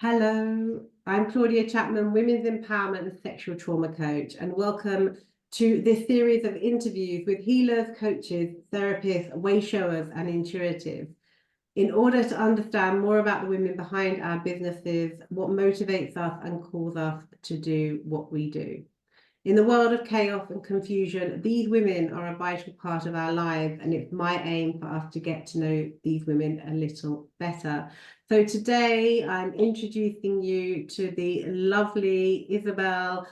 Hello, I'm Claudia Chapman, Women's Empowerment and Sexual Trauma Coach, and welcome to this series of interviews with healers, coaches, therapists, way showers, and intuitives in order to understand more about the women behind our businesses, what motivates us and calls us to do what we do. In the world of chaos and confusion, these women are a vital part of our lives, and it's my aim for us to get to know these women a little better. So today I'm introducing you to the lovely Isabel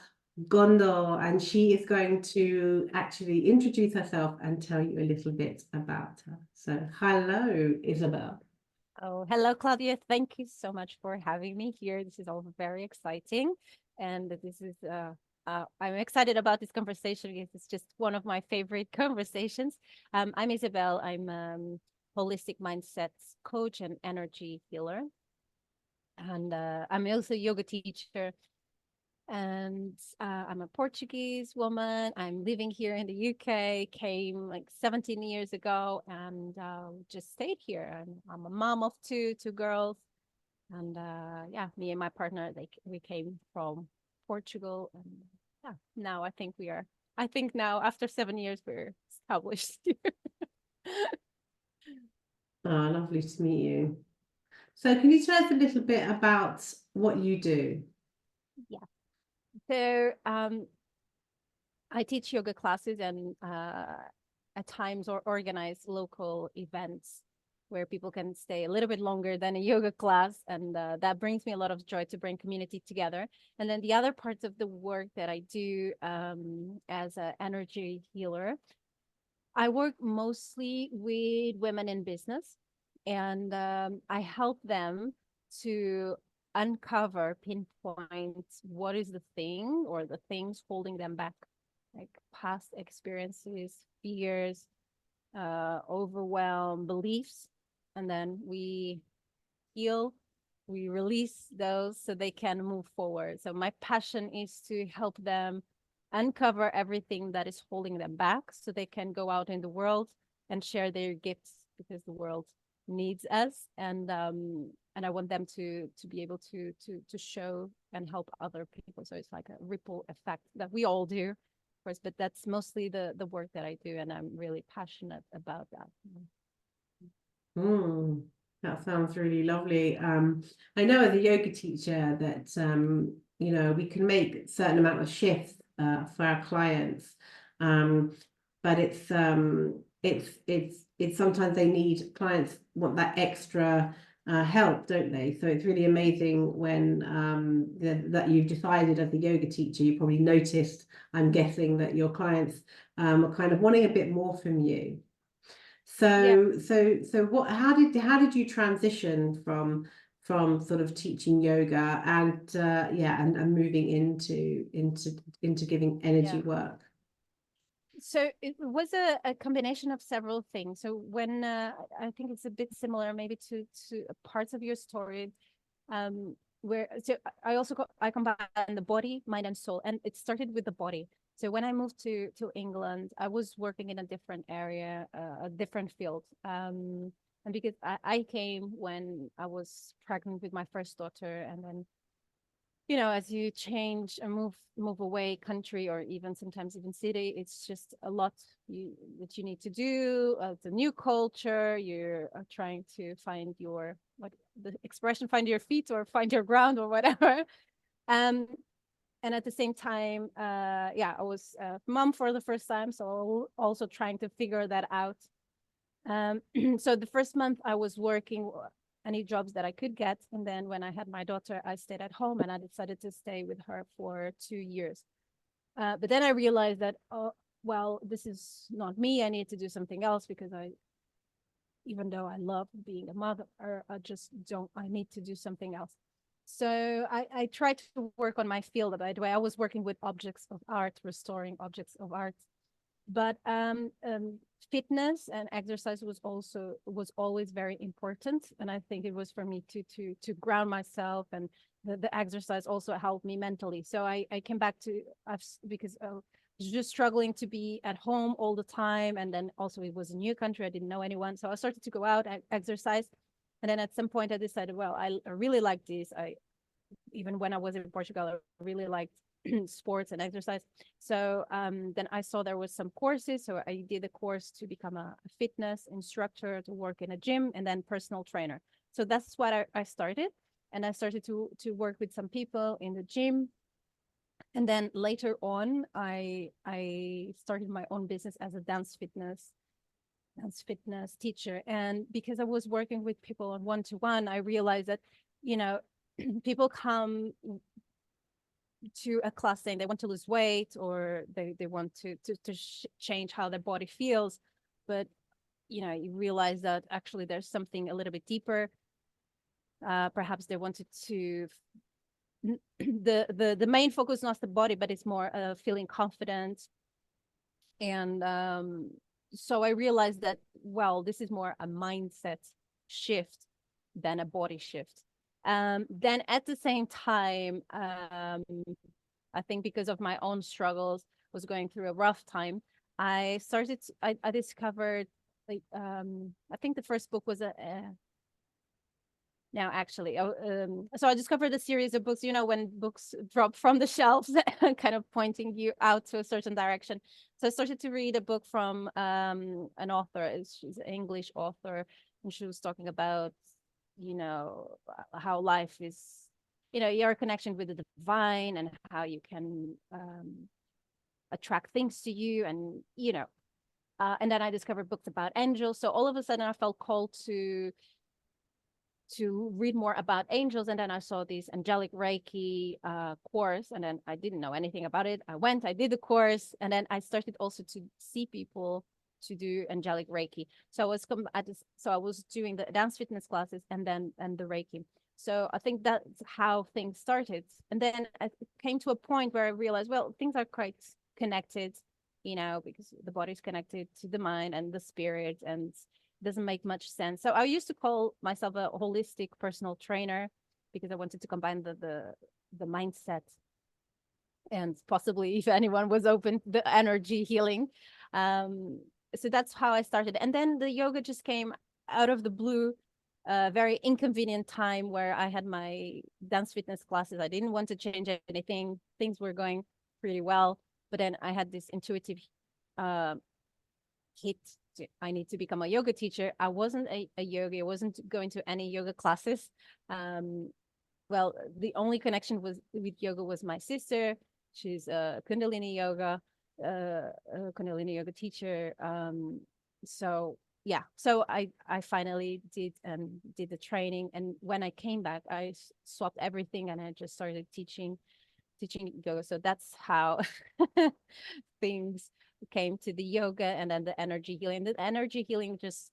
Gondar, and she is going to actually introduce herself and tell you a little bit about her. So hello, Isabel. Oh, hello, Claudia. Thank you so much for having me here. This is all very exciting. And I'm excited about this conversation because it's just one of my favorite conversations. I'm Isabel. I'm holistic mindset coach and energy healer. And I'm also a yoga teacher. And I'm a Portuguese woman. I'm living here in the UK, came like 17 years ago and just stayed here. I'm a mom of two girls. And yeah, me and my partner, we came from Portugal. And yeah, now I think now after 7 years, we're established here. Ah, lovely to meet you. So can you tell us a little bit about what you do? Yeah. So I teach yoga classes and at times or organize local events where people can stay a little bit longer than a yoga class. And that brings me a lot of joy to bring community together. And then the other parts of the work that I do as an energy healer, I work mostly with women in business and I help them to uncover, pinpoint what is the thing or the things holding them back, like past experiences, fears, overwhelm, beliefs. And then we heal, we release those so they can move forward. So my passion is to help them uncover everything that is holding them back so they can go out in the world and share their gifts because the world needs us. And I want them to be able to show and help other people. So it's like a ripple effect that we all do, of course, but that's mostly the work that I do, and I'm really passionate about that. Mm, that sounds really lovely. I know as a yoga teacher that we can make a certain amount of shifts for our clients, but it's sometimes they need clients want that extra help, don't they? So it's really amazing when that you've decided as a yoga teacher, you probably noticed, I'm guessing, that your clients are kind of wanting a bit more from you. Yeah. So what, how did you transition from sort of teaching yoga and and moving into giving energy Yeah. work? So it was a combination of several things. So when I think it's a bit similar, maybe to parts of your story, where so I combine the body, mind, and soul, and it started with the body. So when I moved to England, I was working in a different area, a different field, and because I came when I was pregnant with my first daughter, and then as you change and move away country or even sometimes even city, it's just a lot that you need to do. It's a new culture. You're trying to find your what the expression, find your feet or find your ground or whatever. Um, and at the same time, I was a mom for the first time, so also trying to figure that out. So the first month I was working any jobs that I could get. And then when I had my daughter, I stayed at home and I decided to stay with her for 2 years. But then I realized that, oh, well, this is not me. I need to do something else because even though I love being a mother, I just don't, I need to do something else. So I tried to work on my field. By the way, I was working with objects of art, restoring objects of art, but fitness and exercise was always very important, and I think it was for me to ground myself, and the exercise also helped me mentally. So I came back to because I was just struggling to be at home all the time, and then also it was a new country, I didn't know anyone, so I started to go out and exercise. And then at some point I decided, well, I really like this. even when I was in Portugal, I really liked sports and exercise. So then I saw there was some courses. So I did a course to become a fitness instructor, to work in a gym, and then personal trainer. So that's what I started. And I started to work with some people in the gym. And then later on, I started my own business as a dance fitness teacher. And because I was working with people on one-to-one, I realized that, you know, people come to a class saying they want to lose weight, or they want to change how their body feels. But, you know, you realize that actually there's something a little bit deeper. Perhaps they wanted to, the main focus is not the body, but it's more feeling confident. And so I realized that, well, this is more a mindset shift than a body shift. Then at the same time, I think because of my own struggles, was going through a rough time. I discovered, like, I think the first book was now actually, so I discovered a series of books, you know, when books drop from the shelves, kind of pointing you out to a certain direction. So I started to read a book from an author. She's an English author, and she was talking about, you know, how life is, you know, your connection with the divine, and how you can attract things to you, and, you know, and then I discovered books about angels. So all of a sudden I felt called to read more about angels. And then I saw this angelic Reiki course, and then I didn't know anything about it. I did the course, and then I started also to see people to do angelic Reiki. So I was doing the dance fitness classes and the Reiki. So I think that's how things started. And then it came to a point where I realized, well, things are quite connected, you know, because the body's connected to the mind and the spirit, and doesn't make much sense. So I used to call myself a holistic personal trainer, because I wanted to combine the mindset, and possibly, if anyone was open, the energy healing. So that's how I started. And then the yoga just came out of the blue, a very inconvenient time where I had my dance fitness classes. I didn't want to change anything. Things were going pretty well. But then I had this intuitive hit. I need to become a yoga teacher. I wasn't a yogi. I wasn't going to any yoga classes. Well, the only connection with yoga was my sister. She's a Kundalini yoga teacher. So yeah, so I finally did the training, and when I came back, I swapped everything and I just started teaching yoga. So that's how things came to the yoga, and then the energy healing. The energy healing just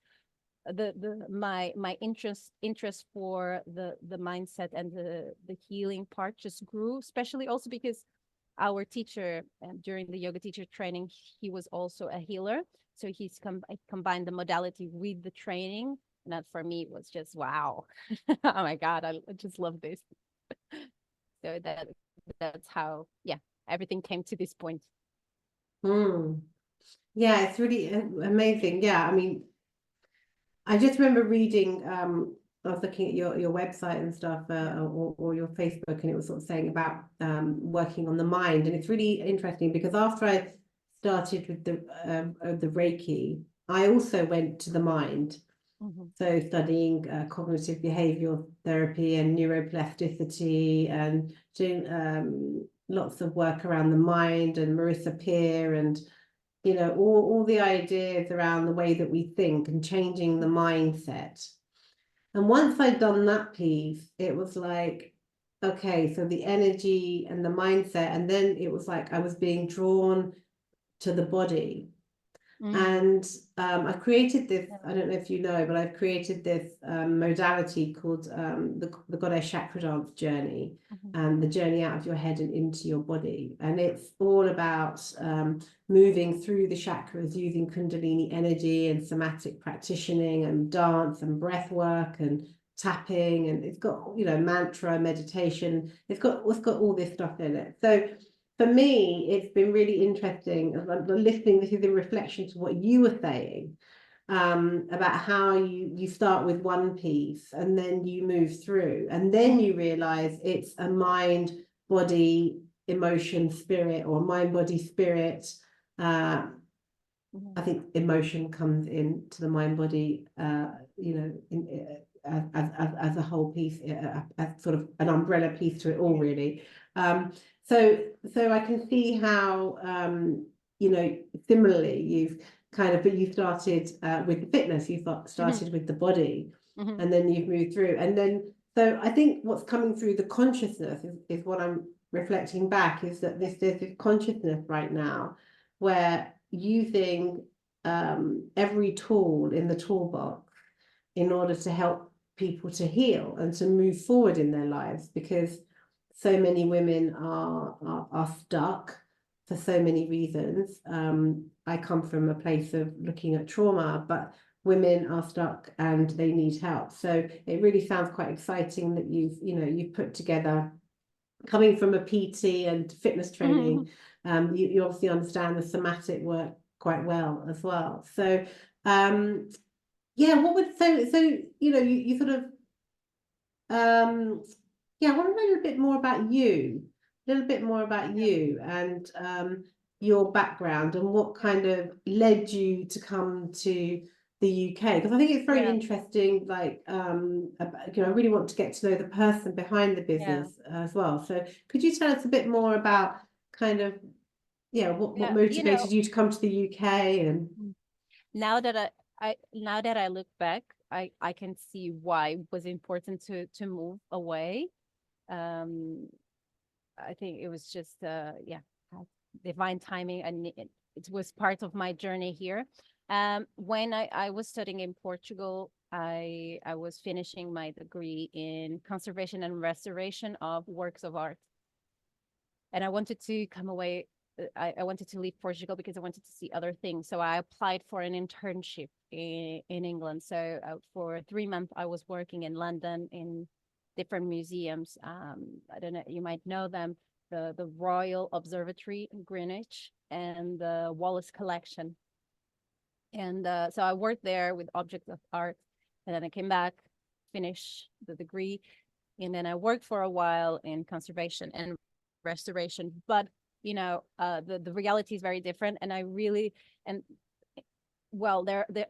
my interest for the mindset and the healing part just grew, especially also because our teacher during the yoga teacher training, he was also a healer. So he's combined the modality with the training, and that for me was just wow. Oh my God, I just love this. So that's how, yeah, everything came to this point. Yeah, it's really amazing. Yeah, I mean, I just remember reading, I was looking at your website and stuff, or your Facebook, and it was sort of saying about working on the mind. And it's really interesting because after I started with the Reiki, I also went to the mind. So studying cognitive behavioral therapy and neuroplasticity, and doing lots of work around the mind, and Marissa Peer, and you know, all the ideas around the way that we think and changing the mindset. And once I'd done that piece, it was like, okay, so the energy and the mindset, and then it was like I was being drawn to the body. And I created this, I don't know if you know, but I've created this modality called the Goddess Chakra Dance Journey, and the journey out of your head and into your body. And it's all about moving through the chakras using Kundalini energy and somatic practicing and dance and breath work and tapping. And it's got, you know, mantra, meditation. It's got all this stuff in it. So for me, it's been really interesting listening. This is in reflection to what you were saying, about how you start with one piece and then you move through, and then you realize it's a mind, body, emotion, spirit, or mind, body, spirit. I think emotion comes into the mind, body, as a whole piece, as sort of an umbrella piece to it all, really. So I can see how, similarly, you've but you started with the fitness, you started with the body, and then you've moved through. And then, so I think what's coming through the consciousness is what I'm reflecting back, is that there's this consciousness right now where using every tool in the toolbox in order to help people to heal and to move forward in their lives, because so many women are stuck for so many reasons. I come from a place of looking at trauma, but women are stuck and they need help. So it really sounds quite exciting that you've put together, coming from a PT and fitness training, you obviously understand the somatic work quite well as well. So yeah, what would you sort of yeah, I want to know a little bit more about you, and your background and what kind of led you to come to the UK, because I think it's very interesting, like I really want to get to know the person behind the business as well. So could you tell us a bit more about kind of what motivated you to come to the UK? And now that now that I look back, I can see why it was important to move away. I think it was just divine timing, and it was part of my journey here. When I was studying in Portugal, I was finishing my degree in conservation and restoration of works of art, and I wanted to come away. I wanted to leave Portugal because I wanted to see other things. So I applied for an internship in England. So for 3 months, I was working in London in different museums. I don't know, you might know them, the Royal Observatory in Greenwich and the Wallace Collection. And so I worked there with objects of art, and then I came back, finished the degree, and then I worked for a while in conservation and restoration. But the reality is very different, and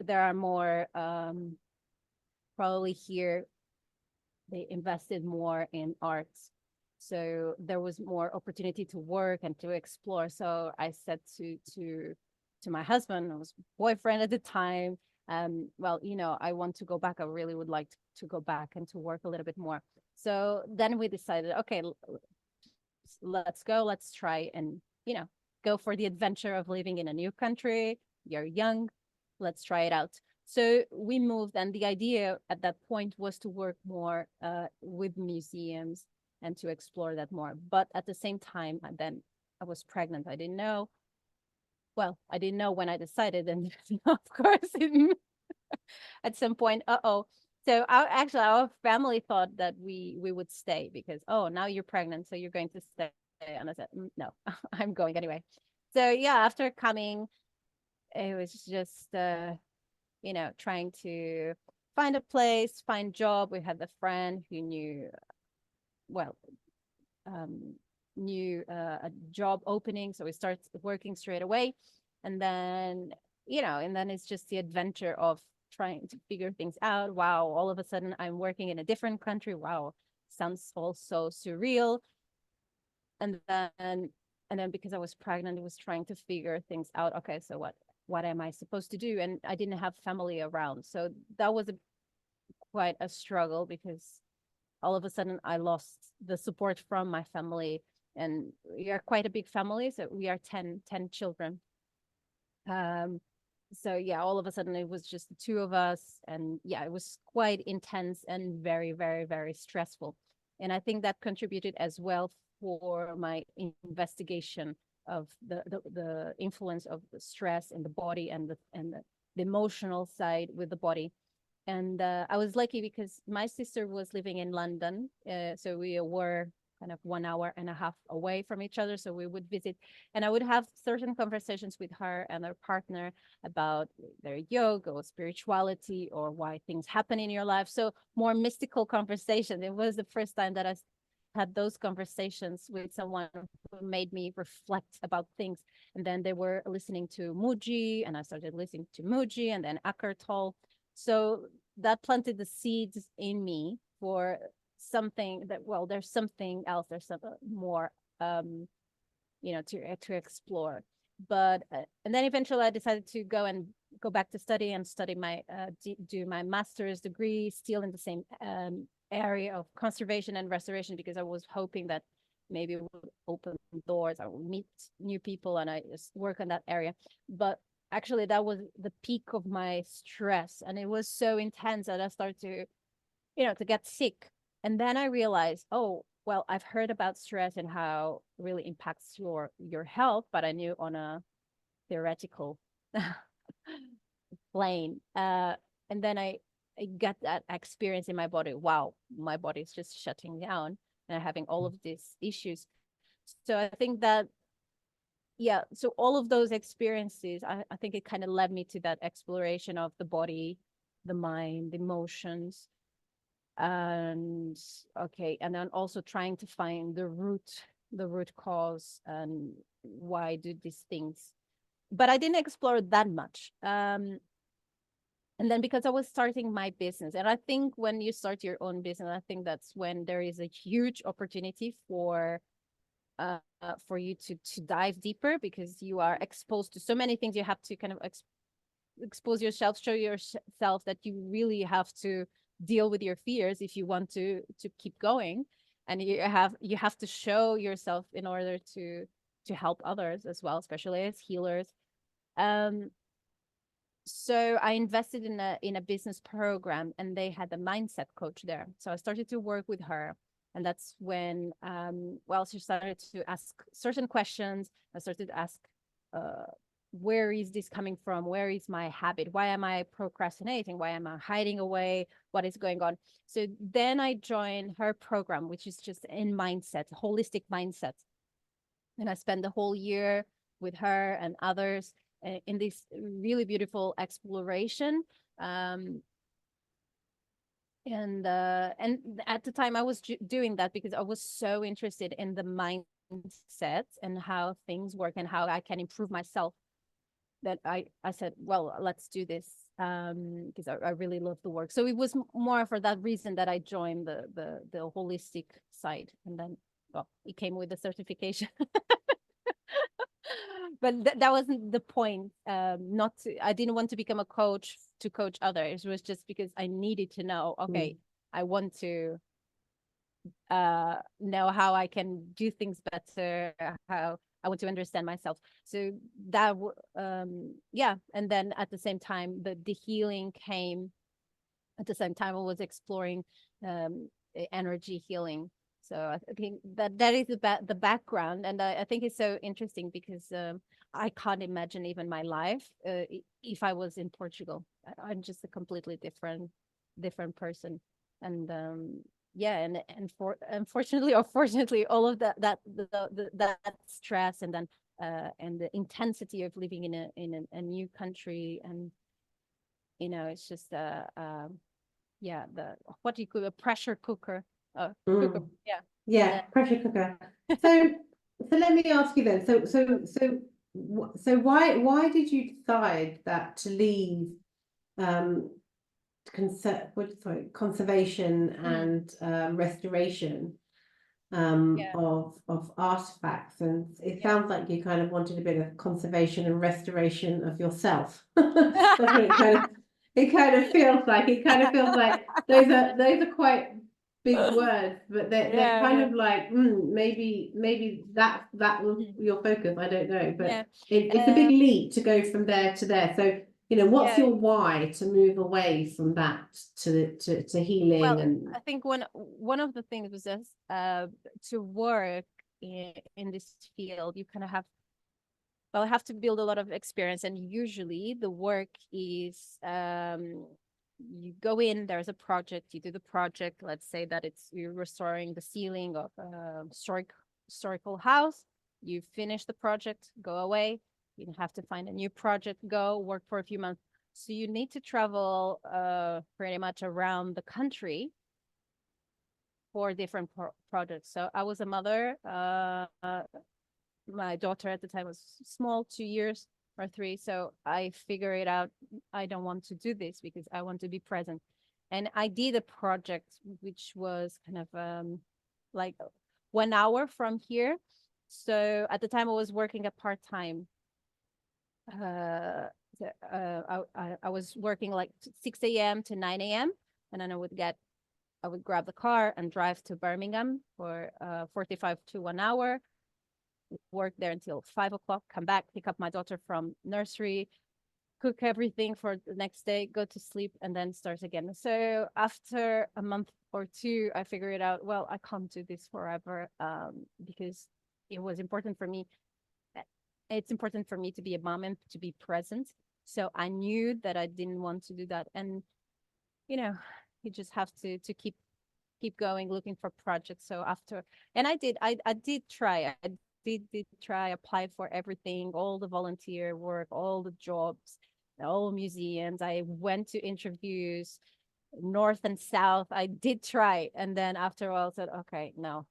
there are more probably here they invested more in arts, so there was more opportunity to work and to explore. So I said to my husband, I was boyfriend at the time, I want to go back. I really would like to go back and to work a little bit more. So then we decided, okay, let's go, let's try and go for the adventure of living in a new country. You're young, let's try it out. So we moved, and the idea at that point was to work more with museums and to explore that more. But at the same time, then I was pregnant. I didn't know when I decided, and of course at some point, so our family thought that we would stay because, now you're pregnant, so you're going to stay. And I said, no, I'm going anyway. So yeah, after coming, it was just trying to find a place, find job. We had a friend who knew a job opening, so we started working straight away. And then it's just the adventure of trying to figure things out. Wow, all of a sudden I'm working in a different country. Wow, sounds all so surreal. And then because I was pregnant, I was trying to figure things out. Okay, so what am I supposed to do? And I didn't have family around, so that was quite a struggle, because all of a sudden I lost the support from my family, and we are quite a big family, so we are 10 children. So yeah, all of a sudden it was just the two of us, and yeah, it was quite intense and very, very, very stressful. And I think that contributed as well for my investigation of the influence of the stress in the body and the emotional side with the body. And I was lucky because my sister was living in London, so we were kind of 1.5 hours away from each other. So we would visit, and I would have certain conversations with her and her partner about their yoga or spirituality or why things happen in your life. So more mystical conversation. It was the first time that I had those conversations with someone who made me reflect about things. And then they were listening to Muji, and I started listening to Muji and then Eckhart Tolle. So that planted the seeds in me for something that, well, there's something else, there's some more to explore. But and then eventually I decided to go back to study my do my master's degree still in the same area of conservation and restoration, because I was hoping that maybe it would open doors, I would meet new people and I just work on that area. But actually that was the peak of my stress, and it was so intense that I started to get sick. And then I realized, oh, well, I've heard about stress and how it really impacts your health, but I knew on a theoretical plane. And then I got that experience in my body. Wow, my body is just shutting down and I'm having all of these issues. So I think that, yeah, so all of those experiences, I think it kind of led me to that exploration of the body, the mind, the emotions, and okay, and then also trying to find the root cause and why do these things. But I didn't explore that much. And then because I was starting my business, and I think when you start your own business, I think that's when there is a huge opportunity for you to dive deeper, because you are exposed to so many things. You have to kind of expose yourself, show yourself that you really have to deal with your fears if you want to keep going, and you have to show yourself in order to help others as well, especially as healers. So I invested in a business program, and they had a mindset coach there. So I started to work with her, and that's when she started to ask certain questions. I started to ask, where is this coming from? Where is my habit? Why am I procrastinating? Why am I hiding away? What is going on? So then I joined her program, which is just in mindset, holistic mindset. And I spent the whole year with her and others in this really beautiful exploration. And at the time I was doing that because I was so interested in the mindset and how things work and how I can improve myself, that I said, well, let's do this, because I really love the work. So it was more for that reason that I joined the holistic side. And then, well, it came with the certification. But that wasn't the point. I didn't want to become a coach to coach others. It was just because I needed to know, okay, I want to know how I can do things better, how I want to understand myself. So that and then at the same time the healing came at the same time. I was exploring energy healing. So I think that is the background, and I think it's so interesting because I can't imagine even my life if I was in Portugal. I'm just a completely different person, and for unfortunately or fortunately, all of that stress, and then and the intensity of living in a new country, and it's just the what do you call a pressure cooker. Cooker, yeah, pressure cooker. So let me ask you then, so why did you decide that to leave conservation and restoration of artifacts? And it sounds like you kind of wanted a bit of conservation and restoration of yourself. That's what it kind of feels like. It kind of feels like those are quite big words, but they're kind of like maybe that was your focus. I don't know, but it's a big leap to go from there to there. So what's your why to move away from that to healing? Well, and I think one of the things was just to work in this field, you kind of have, I have to build a lot of experience, and usually the work is you go in, there's a project, you do the project. Let's say that you're restoring the ceiling of a historical house. You finish the project, go away. You have to find a new project, go work for a few months. So you need to travel pretty much around the country for different projects. So I was a mother. My daughter at the time was small, 2 years or 3. So I figured it out. I don't want to do this because I want to be present. And I did a project which was kind of like 1 hour from here. So at the time I was working a part-time. I was working like 6 a.m. to 9 a.m. And then I would grab the car and drive to Birmingham for 45 to 1 hour, work there until 5 o'clock, come back, pick up my daughter from nursery, cook everything for the next day, go to sleep, and then start again. So after a month or 2, I figured out, well, I can't do this forever, because it was important for me. It's important for me to be a mom and to be present. So I knew that I didn't want to do that. And, you just have to keep going, looking for projects. So after, and I did try, did try, apply for everything, all the volunteer work, all the jobs, all museums. I went to interviews, north and south. I did try, and then after a while, I said, okay, no,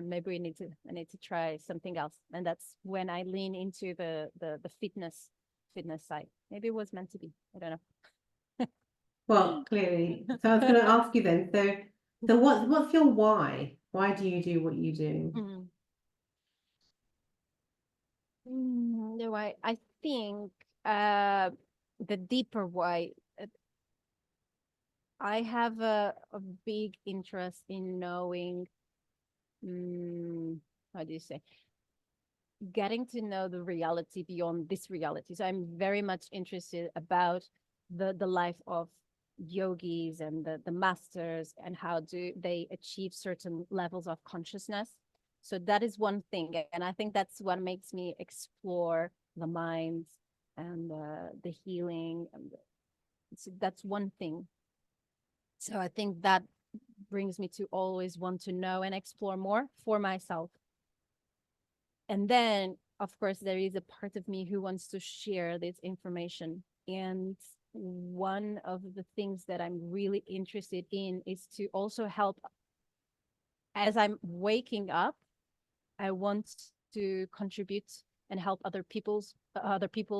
maybe I need to try something else. And that's when I lean into the fitness side. Maybe it was meant to be. I don't know. Well, clearly. So I was going to ask you then. So what's your why? Why do you do what you do? No, I think the deeper why, I have a big interest in knowing, how do you say, getting to know the reality beyond this reality. So I'm very much interested about the life of yogis and the masters, and how do they achieve certain levels of consciousness. So that is one thing, and I think that's what makes me explore the mind and the healing, and so that's one thing. So I think that brings me to always want to know and explore more for myself. And then, of course, there is a part of me who wants to share this information. And one of the things that I'm really interested in is to also help. As I'm waking up, I want to contribute and help other people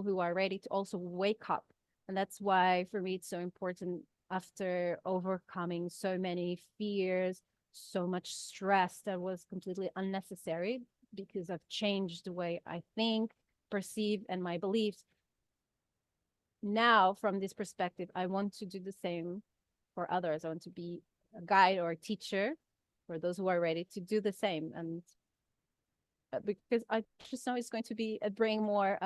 who are ready to also wake up. And that's why for me it's so important, after overcoming so many fears, so much stress that was completely unnecessary, because I've changed the way I think, perceive, and my beliefs. Now, from this perspective, I want to do the same for others. I want to be a guide or a teacher for those who are ready to do the same. And because I just know it's going to bring more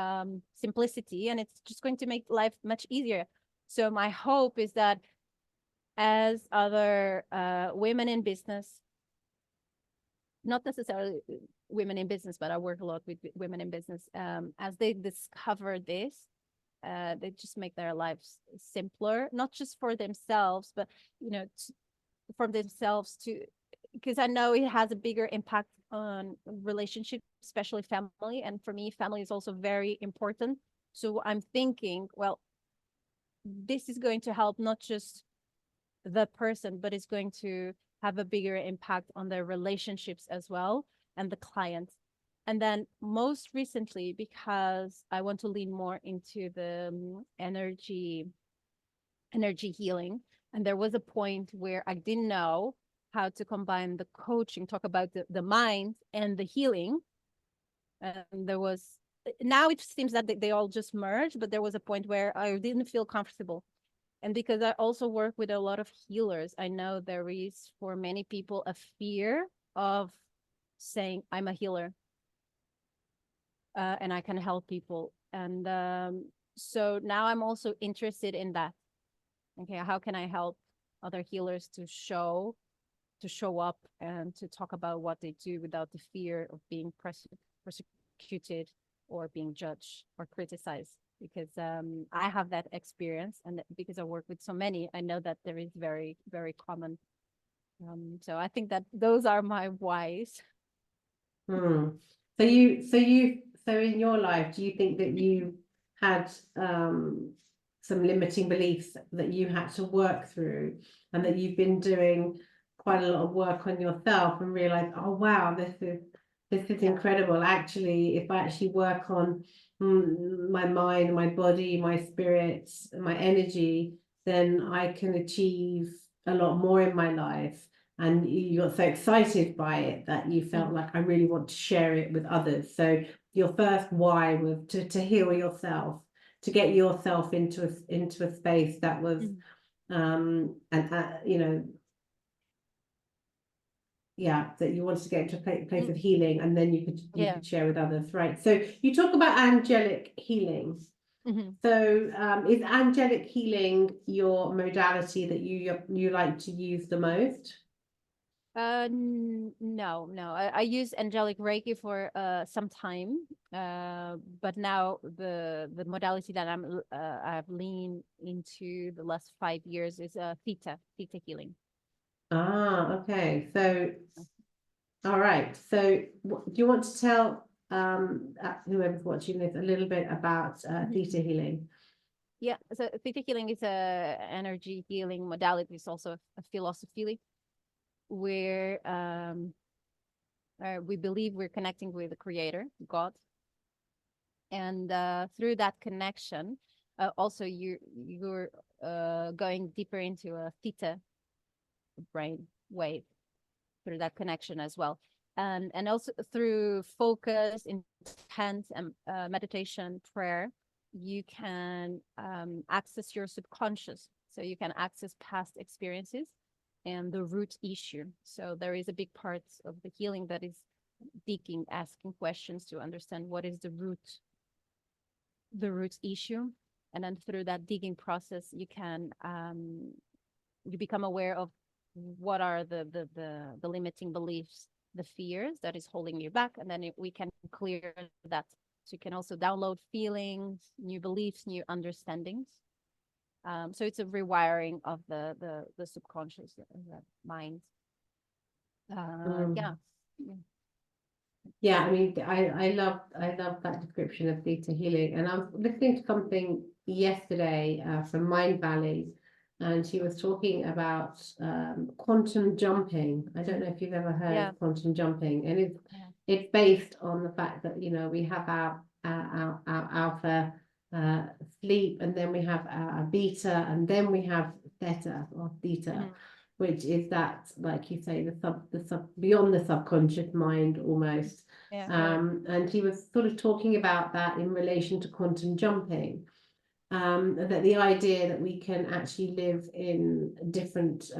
simplicity, and it's just going to make life much easier. So my hope is that as other women in business, not necessarily women in business, but I work a lot with women in business, as they discover this, they just make their lives simpler, not just for themselves, but for themselves too, because I know it has a bigger impact on relationships, especially family. And for me, family is also very important. So I'm thinking, well, this is going to help not just the person, but it's going to have a bigger impact on their relationships as well, and the clients. And then most recently, because I want to lean more into the energy healing, and there was a point where I didn't know how to combine the coaching, talk about the mind and the healing. And now it seems that they all just merge, but there was a point where I didn't feel comfortable. And because I also work with a lot of healers, I know there is, for many people, a fear of saying, I'm a healer, and I can help people. And so now I'm also interested in that. Okay, how can I help other healers to show up and to talk about what they do without the fear of being persecuted or being judged or criticized? because I have that experience, and because I work with so many, I know that there is very, very common. So I think that those are my whys. Hmm. So in your life, do you think that you had some limiting beliefs that you had to work through, and that you've been doing quite a lot of work on yourself and realize, oh wow, this is incredible. Actually, if I actually work on my mind, my body, my spirit, my energy, then I can achieve a lot more in my life. And you got so excited by it that you felt like, I really want to share it with others. So your first why was to heal yourself, to get yourself into a space that was and you know, yeah, that you wanted to get into a place of healing, and then you could share with others, right? So you talk about angelic healing. So is angelic healing your modality that you like to use the most? No. I use angelic Reiki for some time, but now the modality that I've leaned into the last 5 years is theta healing. Ah, okay. So, all right. So, do you want to tell whoever's watching this a little bit about theta healing? Yeah. So theta healing is a energy healing modality. It's also a philosophy where we believe we're connecting with the Creator, God, and through that connection, also you're going deeper into a theta brain wave through that connection as well, and also through focus, intent, and meditation, prayer, you can access your subconscious, so you can access past experiences and the root issue. So there is a big part of the healing that is digging, asking questions to understand what is the root issue, and then through that digging process you can you become aware of what are the limiting beliefs, the fears that is holding you back, and then we can clear that, so you can also download feelings, new beliefs, new understandings. So it's a rewiring of the subconscious, the mind. Yeah. Yeah, I mean, I love that description of theta healing. And I was listening to something yesterday from Mind Valley, and she was talking about quantum jumping. I don't know if you've ever heard of quantum jumping, and it's based on the fact that, you know, we have our alpha sleep, and then we have our beta, and then we have theta or theta. Which is that, like you say, the sub beyond the subconscious mind almost. And he was sort of talking about that in relation to quantum jumping. That the idea that we can actually live in different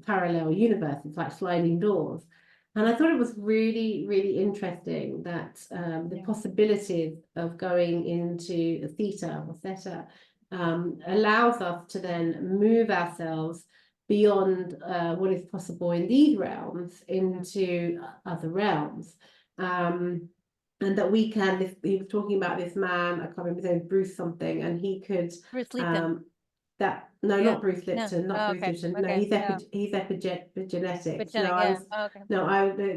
parallel universes, like sliding doors. And I thought it was really, really interesting that the possibilities of going into theta or theta allows us to then move ourselves beyond what is possible in these realms into other realms. And that we can, he was talking about this man, I can't remember his name, Bruce something, and he could Bruce Lipton. Not Bruce Lipton, No. Bruce Lipton. No, he's epigenetics.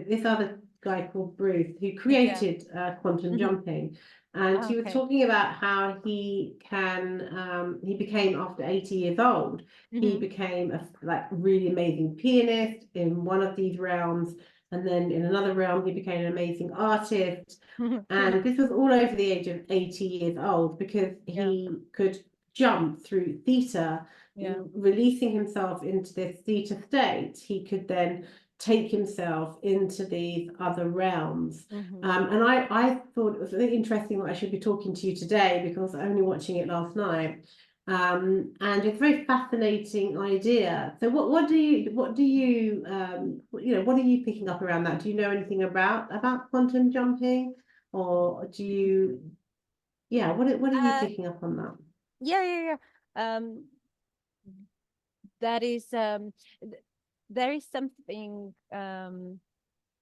This other guy called Bruce, who created quantum jumping. And he was talking about how he became, after 80 years old, he became a really amazing pianist in one of these realms. And then in another realm, he became an amazing artist. And this was all over the age of 80 years old, because he could jump through theta, releasing himself into this theta state. He could then take himself into these other realms. And I thought it was really interesting that I should be talking to you today, because I was only watching it last night. And it's a very fascinating idea. So what do you you know, what are you picking up around that? Do you know anything about quantum jumping, or do you, what are you picking up on that? That is there is something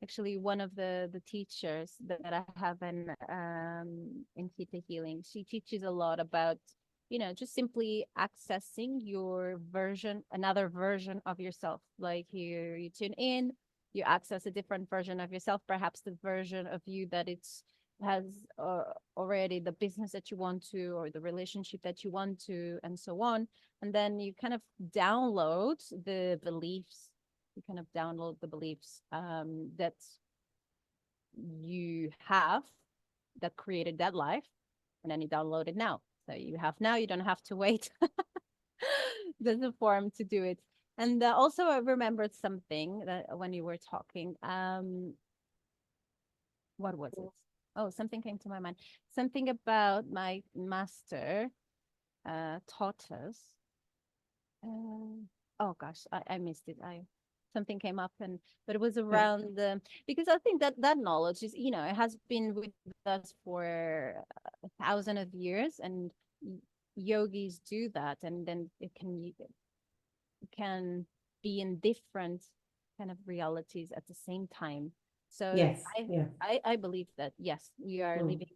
actually one of the teachers that I have in theta healing. She teaches a lot about, you know, just simply accessing your version, another version of yourself. Like you tune in, you access a different version of yourself, perhaps the version of you that it's has already the business that you want to, or the relationship that you want to, and so on. And then you kind of download the beliefs, that you have that created that life, and then you download it now. So you have now, you don't have to wait the form to do it. And also I remembered something that when you were talking, what was it? Oh, something came to my mind. Something about my master taught us. Oh gosh, I missed it. Something came up, but it was around the, because I think that knowledge is, you know, it has been with us for 1,000 of years, and yogis do that, and then it can be in different kind of realities at the same time. So Yes, yeah. I believe that yes, we are living,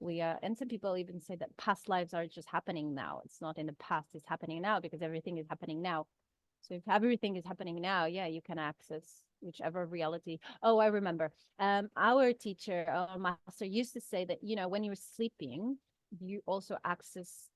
we are, and some people even say that past lives are just happening now. It's not in the past, it's happening now, because everything is happening now. So if everything is happening now, yeah, you can access whichever reality. Oh, I remember. Our teacher, our master, used to say that, you know, when you're sleeping, you also access,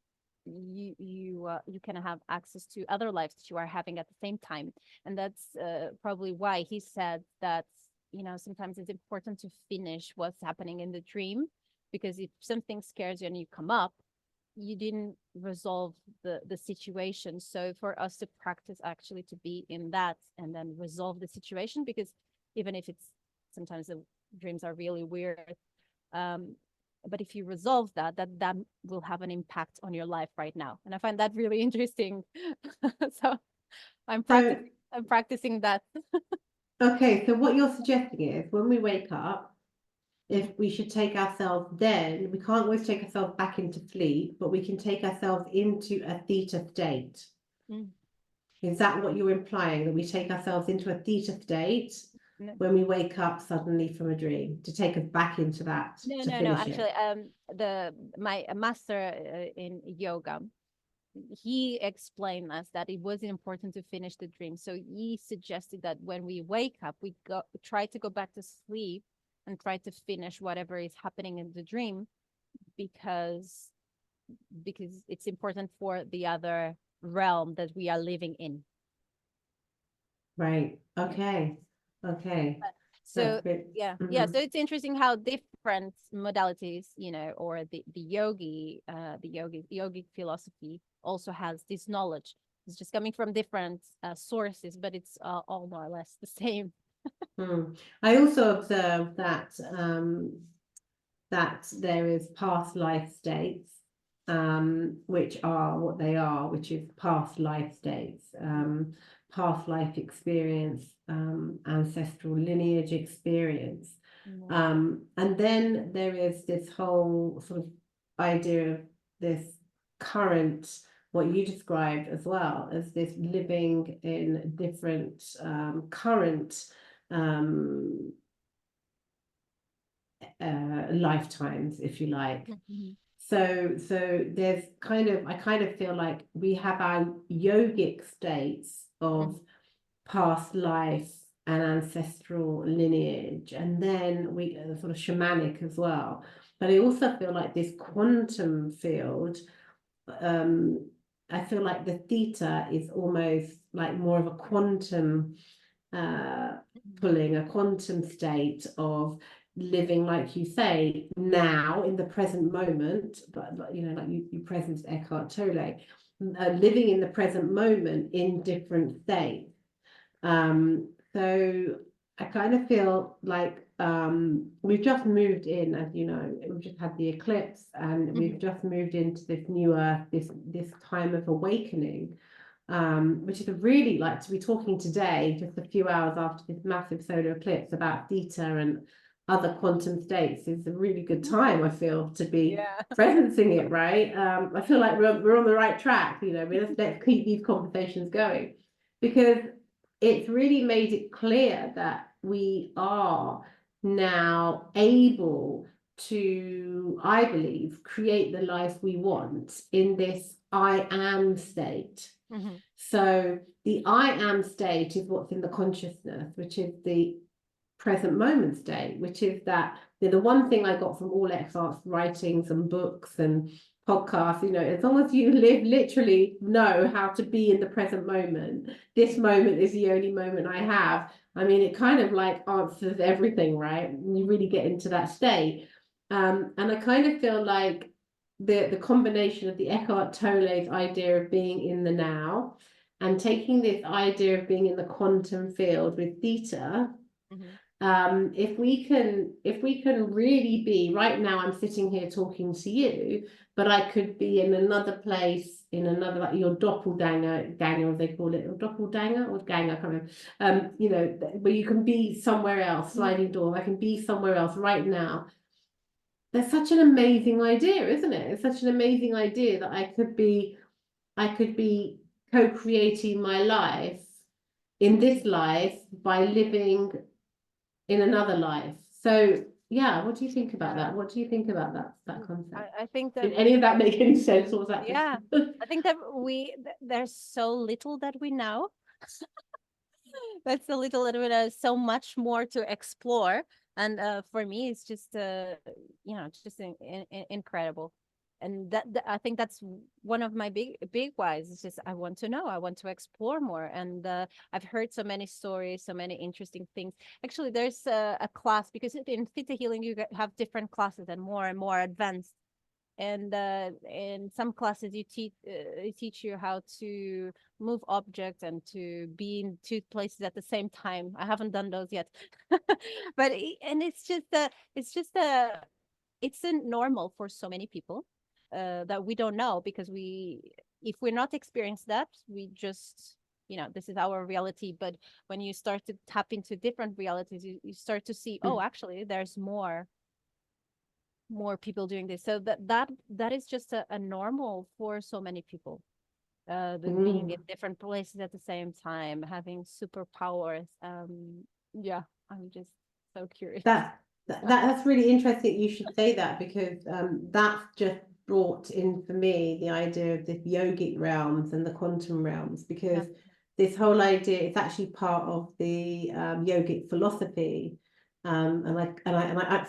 you can have access to other lives that you are having at the same time. And that's probably why he said that, you know, sometimes it's important to finish what's happening in the dream, because if something scares you and you come up, you didn't resolve the situation. So for us to practice actually to be in that and then resolve the situation, because even if it's, sometimes the dreams are really weird, but if you resolve that will have an impact on your life right now. And I find that really interesting. So I'm practicing that. Okay, so what you're suggesting is when we wake up, if we should take ourselves, then we can't always take ourselves back into sleep, but we can take ourselves into a theta state. Is that what you're implying, that we take ourselves into a theta state when we wake up suddenly from a dream, to take us back into that, to finish Actually, it? My master in yoga, he explained us that it was important to finish the dream. So he suggested that when we wake up, we try to go back to sleep and try to finish whatever is happening in the dream, because it's important for the other realm that we are living in. Right. Okay. Okay. So yeah, so it's interesting how different modalities, you know, or the yogic philosophy also has this knowledge. It's just coming from different sources, but it's all more or less the same. I also observe that that there is past life states, which are what they are, which is past life states, past life experience, ancestral lineage experience. And then there is this whole sort of idea of this current, what you described as well, as this living in different current lifetimes, if you like. So there's I kind of feel like we have our yogic states of past life and ancestral lineage, and then we sort of shamanic as well. But I also feel like this quantum field, I feel like the theta is almost like more of a quantum pulling, a quantum state of living, like you say, now in the present moment, but you know, like you present Eckhart Tolle, living in the present moment in different states. So I kind of feel like we've just moved in, as you know, we've just had the eclipse, and we've just moved into this new earth, this time of awakening, which is really like to be talking today, just a few hours after this massive solar eclipse, about theta and other quantum states, is a really good time, I feel, to be presencing it, right? I feel like we're on the right track, you know. Let's keep these conversations going, because it's really made it clear that we are now able to, I believe, create the life we want in this I am state. Mm-hmm. So the I am state is what's in the consciousness, which is the present moment state, which is that the one thing I got from all Exart's writings and books and podcasts, as long as you literally know how to be in the present moment, this moment is the only moment I have. I mean, it kind of like answers everything, right? You really get into that state. And I kind of feel like the combination of the Eckhart Tolle's idea of being in the now and taking this idea of being in the quantum field with theta, if we can really be, right now I'm sitting here talking to you, but I could be in another place, in another, like your doppelganger, as they call it, or doppelganger or ganger, I can't remember, where you can be somewhere else, sliding door, I can be somewhere else right now. That's such an amazing idea, isn't it? It's such an amazing idea that I could be co-creating my life in this life by living in another life. So yeah, what do you think about that? What do you think about that concept? I think that Did any of that make any sense? Or was that yeah, I think that there's so little that we know. That's a little bit so much more to explore, and for me it's just just incredible. And that I think that's one of my big whys. It's just I want to know, I want to explore more. And I've heard so many stories, so many interesting things. Actually, there's a class, because in theta healing have different classes and more advanced. And in some classes you teach you how to move objects and to be in two places at the same time. I haven't done those yet. But and it's a normal for so many people that we don't know, because if we're not experienced that, we just this is our reality. But when you start to tap into different realities, you start to see, oh, actually there's more people doing this. So that is just a normal for so many people, being in different places at the same time, having superpowers. Yeah, I'm just so curious. That's really interesting you should say that, because that's just brought in for me the idea of the yogic realms and the quantum realms, because this whole idea is actually part of the yogic philosophy. And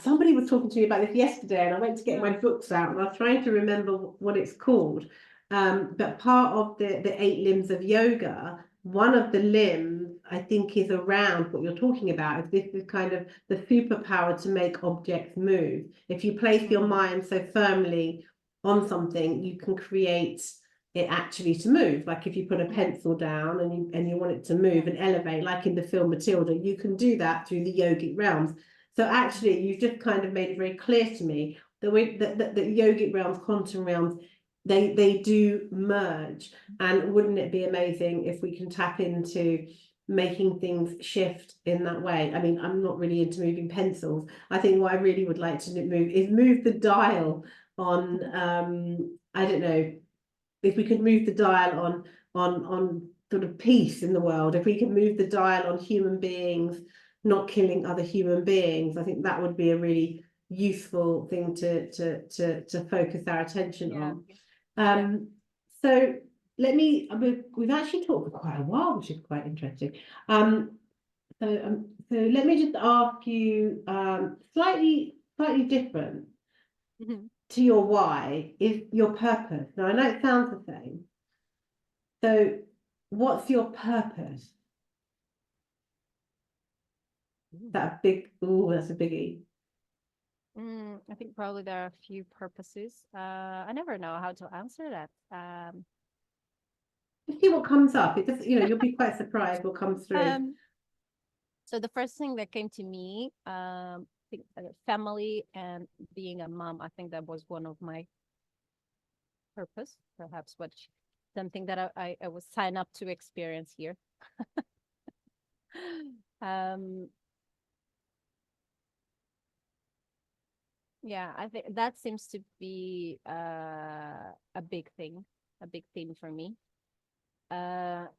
somebody was talking to me about this yesterday, and I went to get my books out, and I was trying to remember what it's called. But part of the 8 limbs of yoga, one of the limbs I think is around what you're talking about. Is this is kind of the superpower to make objects move. If you place your mind so firmly on something, you can create it actually to move. Like if you put a pencil down and you want it to move and elevate, like in the film Matilda, you can do that through the yogic realms. So actually, you've just kind of made it very clear to me that the yogic realms, quantum realms, they do merge. And wouldn't it be amazing if we can tap into making things shift in that way? I mean, I'm not really into moving pencils. I think what I really would like to move the dial on I don't know, if we could move the dial on sort of peace in the world, if we could move the dial on human beings not killing other human beings, I think that would be a really useful thing to focus our attention on. So we've actually talked for quite a while, which is quite interesting. So let me just ask you slightly different to your why is your purpose. Now I know it sounds the same. So what's your purpose? That's a biggie. I think probably there are a few purposes. I never know how to answer that. Just see what comes up. It just, you'll be quite surprised what comes through. So the first thing that came to me, I think family and being a mom. I think that was one of my purpose, perhaps something that I was signed up to experience here. Yeah, I think that seems to be a big thing, a big theme for me. And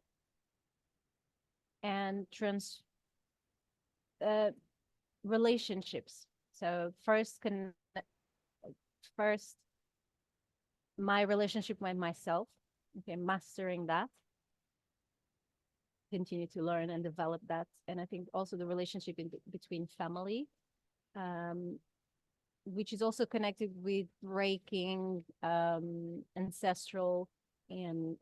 relationships. So first my relationship with myself, okay, mastering that, continue to learn and develop that. And I think also the relationship between family, which is also connected with breaking ancestral and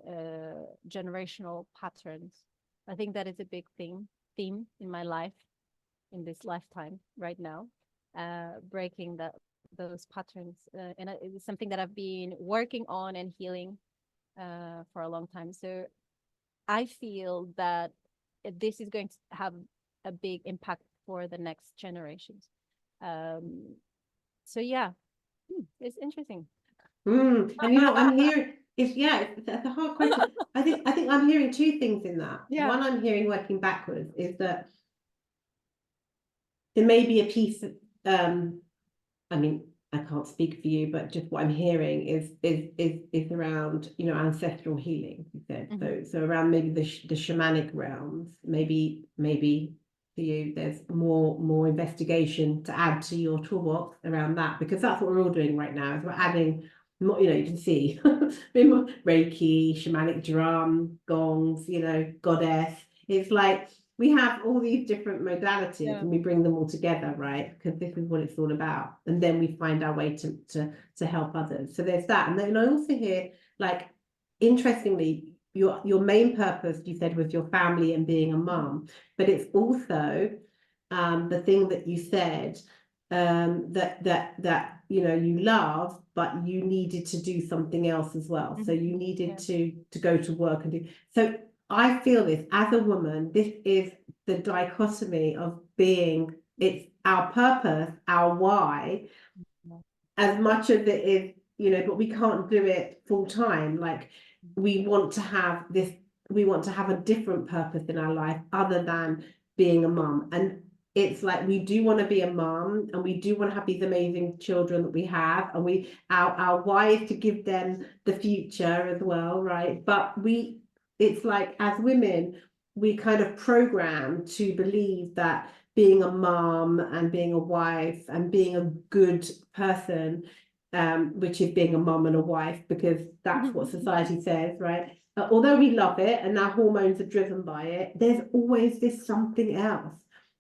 generational patterns. I think that is a big theme in my life, in this lifetime right now, breaking those patterns. And it's something that I've been working on and healing for a long time. So I feel that this is going to have a big impact for the next generations. So yeah, it's interesting. And you know, I'm hearing that's a hard question. I think I'm hearing two things in that. Yeah. One, I'm hearing working backwards is that there may be a piece of, I mean, I can't speak for you, but just what I'm hearing is around, you know, ancestral healing, you said. So around maybe the shamanic realms, maybe for you, there's more investigation to add to your toolbox around that, because that's what we're all doing right now, is we're adding more, you know, you can see Reiki, shamanic drum, gongs, you know, goddess. It's like we have all these different modalities and we bring them all together, right? Because this is what it's all about. And then we find our way to help others. So there's that. And then I also hear, like, interestingly, your main purpose, you said, was your family and being a mum, but it's also the thing that you said, that you know you love, but you needed to do something else as well. So you needed to go to work and do. So I feel this as a woman, this is the dichotomy of being, it's our purpose, our why, as much of it is, you know, but we can't do it full time. Like we want to have a different purpose in our life other than being a mum. And it's like we do want to be a mum and we do want to have these amazing children that we have, and our why is to give them the future as well, right? But it's like as women, we kind of program to believe that being a mom and being a wife and being a good person, which is being a mom and a wife, because that's what society says, right? Although we love it and our hormones are driven by it, there's always this something else.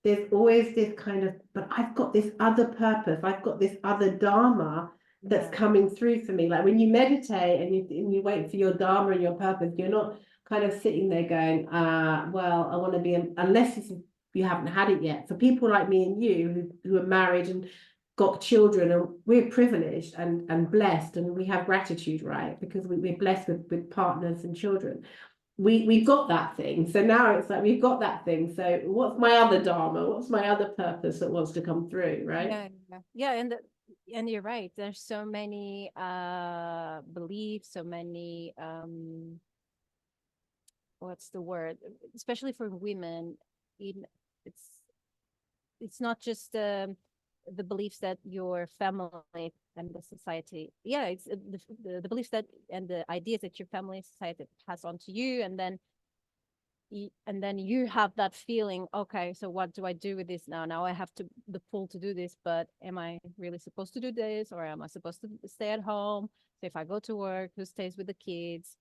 There's always this kind of, but I've got this other purpose. I've got this other dharma that's coming through for me. Like when you meditate and you wait for your dharma and your purpose, you're not kind of sitting there going, well, I want to be, unless you haven't had it yet. For people like me and you who are married and got children, and we're privileged and blessed, and we have gratitude, right? Because we're blessed with partners and children. We've got that thing. So now it's like we've got that thing. So what's my other dharma? What's my other purpose that wants to come through, right? Yeah. And you're right. There's so many beliefs, so many what's the word? Especially for women, it's not just the beliefs that your family and the society, it's the beliefs that and the ideas that your family and society pass on to you, and then you have that feeling, okay, so what do I do with this now I have the pull to do this, but am I really supposed to do this, or am I supposed to stay at home? So if I go to work, who stays with the kids?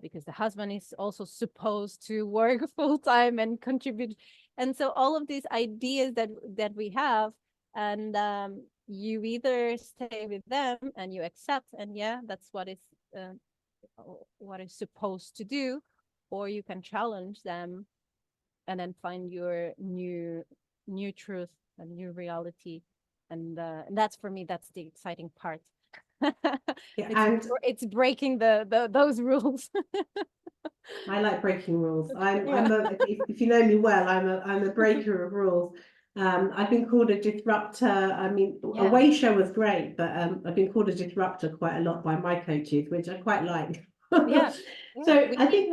Because the husband is also supposed to work full time and contribute, and so all of these ideas that we have, and you either stay with them and you accept, and that's what is supposed to do, or you can challenge them and then find your new truth and new reality, and that's, for me, that's the exciting part. It's breaking those rules. I like breaking rules. If you know me well, I'm a breaker of rules. I've been called a disruptor. I mean, a way show was great, but I've been called a disruptor quite a lot by my coaches, which I quite like. So I think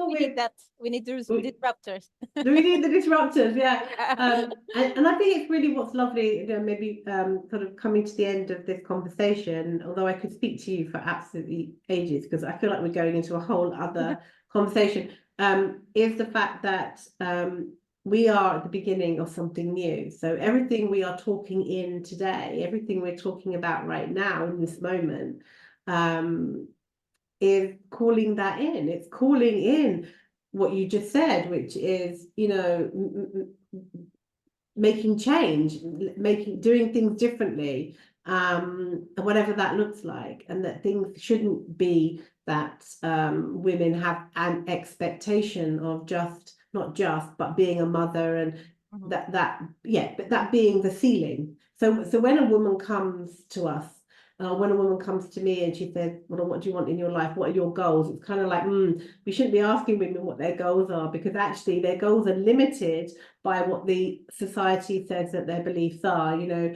we need those disruptors. Do we need the disruptors? And I think it's really what's lovely, you know, maybe sort of coming to the end of this conversation, although I could speak to you for absolutely ages, because I feel like we're going into a whole other conversation, is the fact that we are at the beginning of something new. So everything we are talking in today, everything we're talking about right now in this moment, is calling that in. It's calling in what you just said, which is, you know, making change, doing things differently, whatever that looks like, and that things shouldn't be that women have an expectation of just, not just, but being a mother, and but that being the ceiling. So when a woman comes to us, when a woman comes to me and she says, well, what do you want in your life? What are your goals? It's kind of like, we shouldn't be asking women what their goals are, because actually their goals are limited by what the society says that their beliefs are. You know,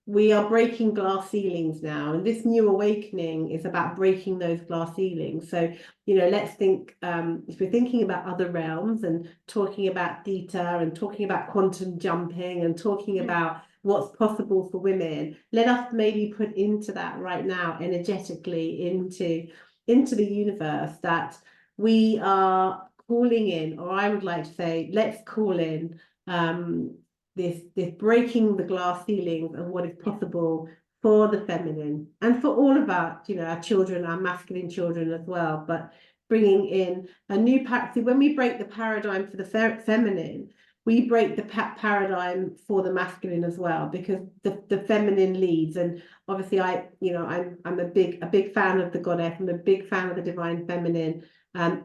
we are breaking glass ceilings now, and this new awakening is about breaking those glass ceilings. So, you know, let's think, if we're thinking about other realms and talking about theta and talking about quantum jumping and talking about what's possible for women, let us maybe put into that right now energetically into the universe that we are calling in, or I would like to say, let's call in this breaking the glass ceilings of what is possible for the feminine, and for all of our, you know, our children, our masculine children as well, but bringing in a new paradigm. When we break the paradigm for the feminine, we break the paradigm for the masculine as well, because the feminine leads. And obviously I'm a big fan of the goddess. I'm a big fan of the divine feminine.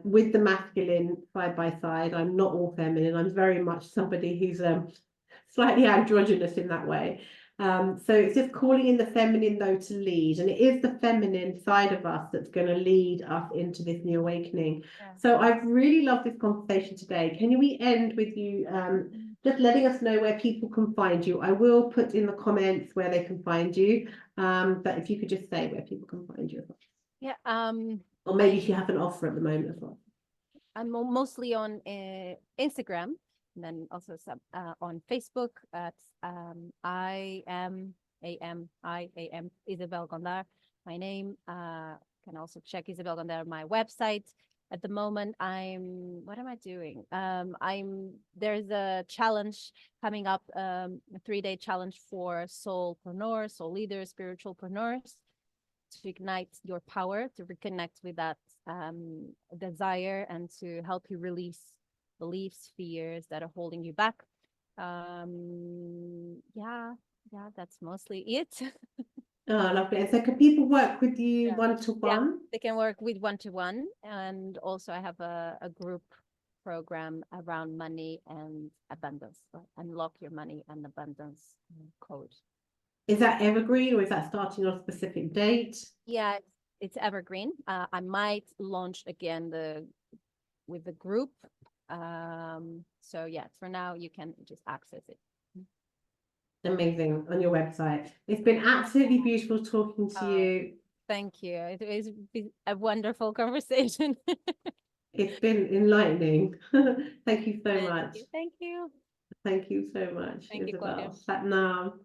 With the masculine side by side. I'm not all feminine. I'm very much somebody who's slightly androgynous in that way. So it's just calling in the feminine, though, to lead, and it is the feminine side of us that's going to lead us into this new awakening. So I've really loved this conversation today. Can we end with you just letting us know where people can find you? I will put in the comments where they can find you, but if you could just say where people can find you as well. Yeah. Or maybe if you have an offer at the moment as well. I'm mostly on Instagram, and then also some on Facebook at I am Isabel Gondar, my name. Can also check Isabel Gondar, my website. At the moment, what am I doing? There's a challenge coming up, a 3-day challenge for soulpreneurs, soul leaders, spiritualpreneurs, to ignite your power, to reconnect with that desire, and to help you release beliefs, fears that are holding you back. Yeah, that's mostly it. Oh, lovely. So can people work with you one-to-one? They can work with one-to-one, and also I have a group program around money and abundance. Unlock your money and abundance code. Is that evergreen, or is that starting on a specific date? Yeah, it's evergreen. I might launch again with the group. So yeah, for now you can just access it. Amazing, on your website. It's been absolutely beautiful talking to you. Thank you. It was a wonderful conversation. It's been enlightening. Thank you so much. Thank you. Thank you so much, Thank you, Isabel. Claudia. Sat Nam.